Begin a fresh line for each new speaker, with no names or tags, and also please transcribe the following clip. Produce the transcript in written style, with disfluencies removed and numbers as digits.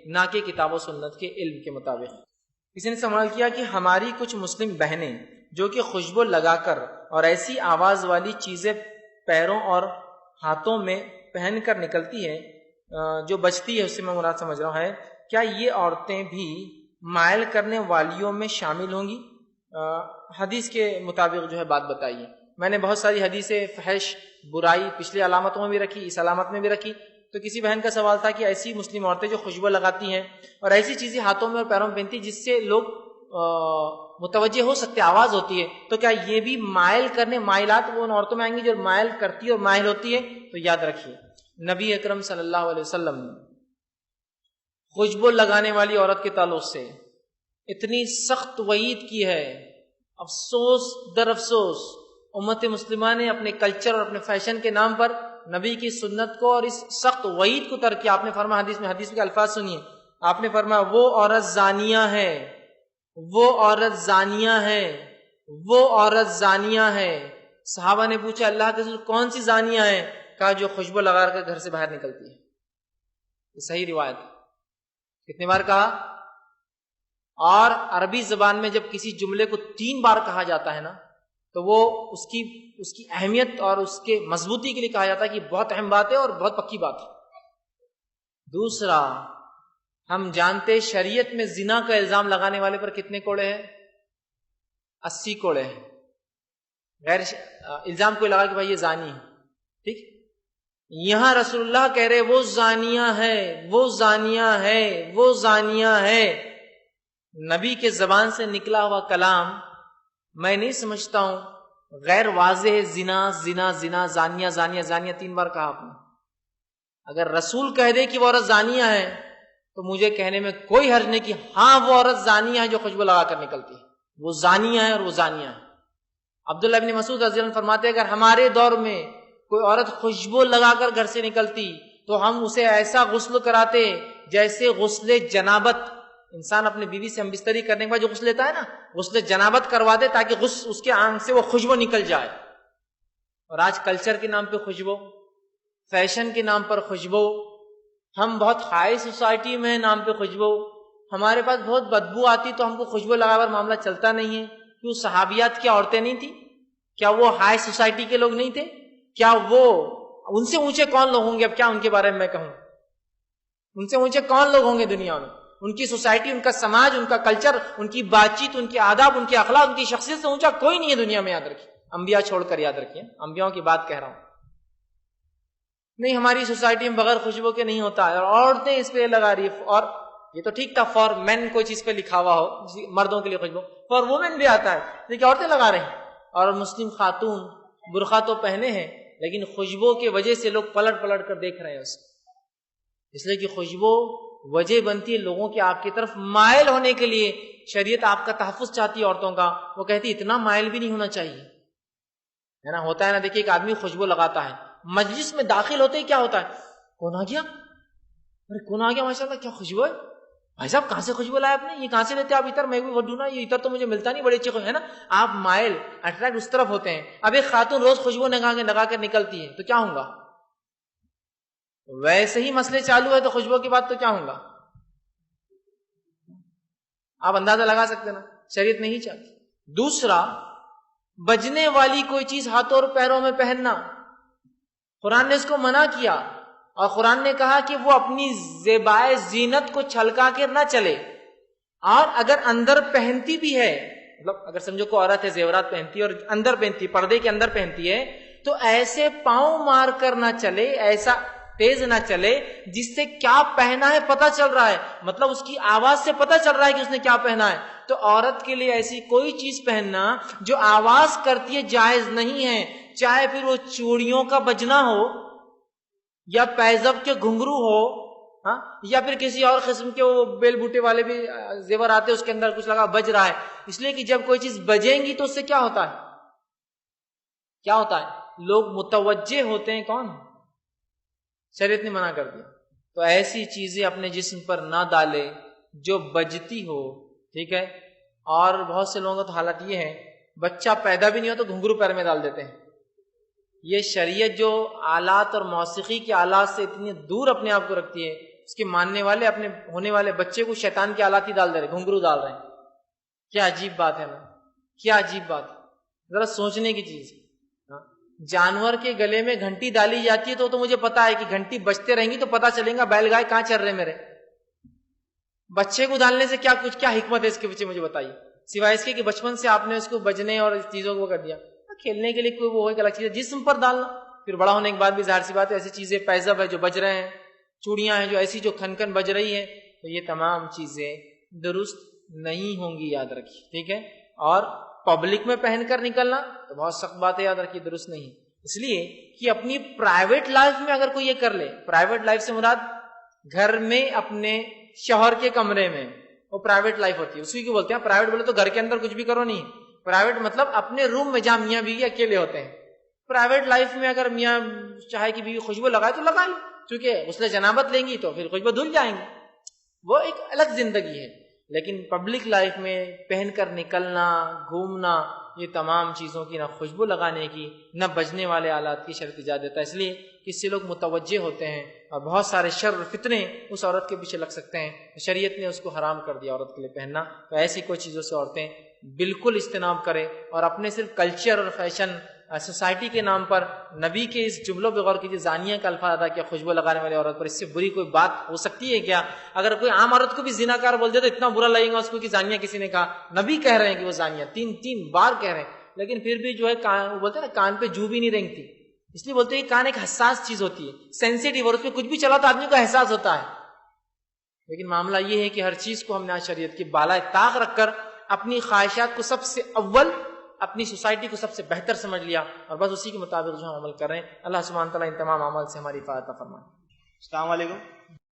نہ کہ کتاب و سنت کے علم کے مطابق۔ کسی نے سوال کیا کہ ہماری کچھ مسلم بہنیں جو کہ خوشبو لگا کر اور ایسی آواز والی چیزیں پیروں اور ہاتھوں میں پہن کر نکلتی ہے جو بجتی ہے، اس سے میں مراد سمجھ رہا ہوں ہے، کیا یہ عورتیں بھی مائل کرنے والیوں میں شامل ہوں گی؟ حدیث کے مطابق جو ہے بات بتائیے۔ میں نے بہت ساری حدیثیں فحش، برائی پچھلی علامتوں میں بھی رکھی، اس علامت میں بھی رکھی۔ تو کسی بہن کا سوال تھا کہ ایسی مسلم عورتیں جو خوشبو لگاتی ہیں اور ایسی چیزیں ہاتھوں میں اور پیروں میں پہنتی جس سے لوگ متوجہ ہو سکتے، آواز ہوتی ہے، تو کیا یہ بھی مائل کرنے، مائلات وہ ان عورتوں میں آئیں گی جو مائل کرتی ہے اور مائل ہوتی ہے؟ تو یاد رکھیے نبی اکرم صلی اللہ علیہ وسلم نے خوشبو لگانے والی عورت کے تعلق سے اتنی سخت وعید کی ہے۔ افسوس در افسوس امت مسلمہ نے اپنے کلچر اور اپنے فیشن کے نام پر نبی کی سنت کو اور اس سخت وعید کو ترک کیا۔ آپ نے فرمایا حدیث کے الفاظ سنیے، آپ نے فرمایا وہ عورت زانیہ ہے، وہ عورت زانیہ ہے، وہ عورت زانیہ ہے۔ صحابہ نے پوچھا اللہ کے رسول کون سی زانیہ ہے؟ کہا جو خوشبو لگا کر گھر سے باہر نکلتی ہے۔ یہ صحیح روایت ہے۔ کتنے بار کہا؟ اور عربی زبان میں جب کسی جملے کو 3 بار کہا جاتا ہے نا تو وہ اس کی اہمیت اور اس کے مضبوطی کے لیے کہا جاتا ہے کہ بہت اہم بات ہے اور بہت پکی بات ہے۔ دوسرا، ہم جانتے شریعت میں زنا کا الزام لگانے والے پر کتنے کوڑے ہیں؟ 80 کوڑے ہیں۔ غیر الزام کوئی لگا کہ بھائی یہ زانی ہے، ٹھیک، یہاں رسول اللہ کہہ رہے وہ زانیہ ہے، وہ زانیہ ہے، وہ زانیہ ہے۔ نبی کے زبان سے نکلا ہوا کلام میں نہیں سمجھتا ہوں غیر واضح زنا زنا زنا زانیہ زانیہ زانیہ 3 بار کہا آپ نے۔ اگر رسول کہہ دے کہ وہ عورت زانیہ ہے تو مجھے کہنے میں کوئی حرج نہیں کہ ہاں وہ عورت زانیہ ہے جو خوشبو لگا کر نکلتی ہے، وہ زانیہ ہے اور وہ زانیہ ہے۔ عبداللہ بن مسعود رضی اللہ عنہ فرماتے ہیں اگر ہمارے دور میں کوئی عورت خوشبو لگا کر گھر سے نکلتی تو ہم اسے ایسا غسل کراتے جیسے غسل جنابت، انسان اپنے بیوی سے ہم بستری کرنے کے بعد جو غسل لیتا ہے نا، غسل جنابت کروا دے تاکہ غسل اس کے آنکھ سے وہ خوشبو نکل جائے۔ اور آج کلچر کے نام پہ خوشبو، فیشن کے نام پر خوشبو، ہم بہت ہائی سوسائٹی میں نام پہ خوشبو، ہمارے پاس بہت بدبو آتی تو ہم کو خوشبو لگا کر معاملہ چلتا نہیں ہے۔ کیوں؟ صحابیات کیا عورتیں نہیں تھیں؟ کیا وہ ہائی سوسائٹی کے لوگ نہیں تھے؟ کیا وہ ان سے اونچے کون لوگ ہوں گے؟ اب کیا ان کے بارے میں کہوں؟ ان سے اونچے کون لوگ ہوں گے دنیا میں؟ ان کی سوسائٹی، ان کا سماج، ان کا کلچر، ان کی بات چیت، ان کے آداب، ان کے اخلاق، ان کی شخصیت سے اونچا کوئی نہیں ہے دنیا میں، یاد رکھیے۔ انبیاء چھوڑ کر یاد رکھیے، انبیاءوں کی بات کہہ رہا ہوں۔ نہیں، ہماری سوسائٹی میں بغیر خوشبو کے نہیں ہوتا ہے، اور عورتیں اس پہ لگا رہی ہے۔ اور یہ تو ٹھیک تھا فار مین کوئی چیز پہ لکھا ہوا ہو، مردوں کے لیے خوشبو، فار وومن بھی آتا ہے، لیکن عورتیں لگا رہی ہیں۔ اور مسلم خاتون برقع تو پہنے ہیں لیکن خوشبو کی وجہ سے لوگ پلٹ پلٹ کر دیکھ رہے ہیں اسے، اس لیے کہ خوشبو وجہ بنتی ہے لوگوں کے آپ کی طرف مائل ہونے کے لیے۔ شریعت آپ کا تحفظ چاہتی ہے عورتوں کا، وہ کہتی اتنا مائل بھی نہیں ہونا چاہیے، ہے نا؟ ہوتا ہے نا، دیکھیے ایک آدمی خوشبو لگاتا ہے، مجلس میں داخل ہوتے ہی کیا ہوتا ہے؟ کون آ گیا؟ ارے کون آ گیا؟ ماشاءاللہ کیا خوشبو ہے! بھائی صاحب کہاں سے خوشبو لائے آپ نے؟ یہ کہاں سے لیتے آپ عطر؟ میں بھی وہ ڈھونڈا، یہ عطر تو مجھے ملتا نہیں، بڑی اچھی خوشبو ہے نا۔ آپ مائل اٹریکٹ اس طرف ہوتے ہیں۔ اب ایک خاتون روز خوشبو لگا کر نکلتی ہے تو کیا ہوں گا؟ ویسے ہی مسئلے چالو ہے تو خوشبو کی بات تو کیا ہوں گا؟ آپ اندازہ لگا سکتے نا، شریعت نہیں چاہتی۔ دوسرا، بجنے والی کوئی چیز ہاتھوں اور پیروں میں پہننا، قرآن نے اس کو منع کیا، اور قرآن نے کہا کہ وہ اپنی زیبائے زینت کو چھلکا کے نہ چلے، اور اگر اندر پہنتی بھی ہے، مطلب اگر سمجھو کوئی عورت ہے زیورات پہنتی ہے اور اندر پہنتی، پردے کے اندر پہنتی ہے، تو ایسے پاؤں مار کر نہ چلے، ایسا تیز نہ چلے جس سے کیا پہنا ہے پتہ چل رہا ہے، مطلب اس کی آواز سے پتہ چل رہا ہے کہ اس نے کیا پہنا ہے۔ تو عورت کے لیے ایسی کوئی چیز پہننا جو آواز کرتی ہے جائز نہیں ہے، چاہے پھر وہ چوڑیوں کا بجنا ہو یا پیزب کے گھنگرو ہو، ہاں، یا پھر کسی اور قسم کے وہ بیل بوٹے والے بھی زیور آتے اس کے اندر کچھ لگا بج رہا ہے، اس لیے کہ جب کوئی چیز بجیں گی تو اس سے کیا ہوتا ہے؟ کیا ہوتا ہے؟ لوگ متوجہ ہوتے ہیں، کون؟ شریعت نے منع کر دیا۔ تو ایسی چیزیں اپنے جسم پر نہ ڈالے جو بجتی ہو، ٹھیک ہے؟ اور بہت سے لوگوں کا تو حالت یہ ہے بچہ پیدا بھی نہیں ہو تو گھنگرو پیر میں ڈال دیتے ہیں۔ یہ شریعت جو آلات اور موسیقی کے آلات سے اتنی دور اپنے آپ کو رکھتی ہے، اس کے ماننے والے اپنے ہونے والے بچے کو شیطان کی آلاتی ڈال دے رہے، گھنگرو ڈال رہے ہیں. کیا عجیب بات ہے نا، کیا عجیب بات ہے، ذرا سوچنے کی چیز ہے. جانور کے گلے میں گھنٹی ڈالی جاتی ہے تو مجھے پتا ہے کہ گھنٹی بجتے رہیں گی تو پتا چلے گا بیل گائے کہاں چل رہے میرے. بچے کو ڈالنے سے کیا حکمت ہے اس کے پیچھے مجھے بتائیے، سوائے اس کے کہ بچپن سے آپ نے اس کو بجنے اور اس چیزوں کو کر دیا. کھیلنے کے لیے کوئی وہ ایک الگ چیز ہے، جسم پر ڈالنا. پھر بڑا ہونے کے بعد بھی ظاہر سی بات ہے ایسی چیزیں پیزب ہے جو بج رہے ہیں، چوڑیاں ہیں جو ایسی جو کھن کھن بج رہی ہیں، تو یہ تمام چیزیں درست نہیں ہوں گی، یاد رکھیے. ٹھیک ہے. اور پبلک میں پہن کر نکلنا تو بہت سخت بات ہے، یاد رکھیے درست نہیں. اس لیے کہ اپنی پرائیویٹ لائف میں اگر کوئی یہ کر لے، پرائیویٹ لائف سے مراد گھر میں اپنے شوہر کے کمرے میں، وہ پرائیویٹ لائف ہوتی ہے. اسی کو بولتے ہیں پرائیویٹ. بولے تو گھر کے اندر کچھ بھی کرو نہیں، پرائیویٹ مطلب اپنے روم میں جہاں میاں بیوی اکیلے ہوتے ہیں. پرائیویٹ لائف میں اگر میاں چاہے کہ بیوی خوشبو لگائے تو لگا لو، چونکہ غسل جنابت لیں گی تو پھر خوشبو دھل جائیں گی، وہ ایک الگ زندگی ہے. لیکن پبلک لائف میں پہن کر نکلنا، گھومنا، یہ تمام چیزوں کی نہ خوشبو لگانے کی نہ بجنے والے آلات کی شرط ایجاد دیتا ہے. اس لیے کہ اس سے لوگ متوجہ ہوتے ہیں اور بہت سارے شر فتنے اس عورت کے پیچھے لگ سکتے ہیں. شریعت نے اس کو حرام کر دیا عورت کے لیے پہننا. تو ایسی کوئی چیزوں سے عورتیں بالکل اجتناب کریں اور اپنے صرف کلچر اور فیشن سوسائٹی کے نام پر نبی کے اس جملوں پہ غور کیجیے. زانیہ کا الفاظ ادا کیا خوشبو لگانے والی عورت پر، اس سے بری کوئی بات ہو سکتی ہے کیا؟ اگر کوئی عام عورت کو بھی زناکار بول دے تو اتنا برا لگے گا اس کو کہ زانیہ کسی نے کہا. نبی کہہ رہے ہیں کہ وہ زانیہ، تین بار کہہ رہے ہیں، لیکن پھر بھی جو ہے وہ بولتے ہیں نا کان پہ جو بھی نہیں رینگتی. اس لیے بولتے ہیں کہ کان ایک حساس چیز ہوتی ہے، سینسیٹیو، اور اس میں کچھ بھی چلا تو آدمی کو احساس ہوتا ہے. لیکن معاملہ یہ ہے کہ ہر چیز کو ہم نے شریعت کی بالائے طاق رکھ کر اپنی خواہشات کو سب سے اول، اپنی سوسائٹی کو سب سے بہتر سمجھ لیا اور بس اسی کے مطابق جو ہم عمل کر رہے ہیں. اللہ سبحانہ تعالیٰ ان تمام اعمال سے ہماری حفاظت فرمائے.
السلام علیکم.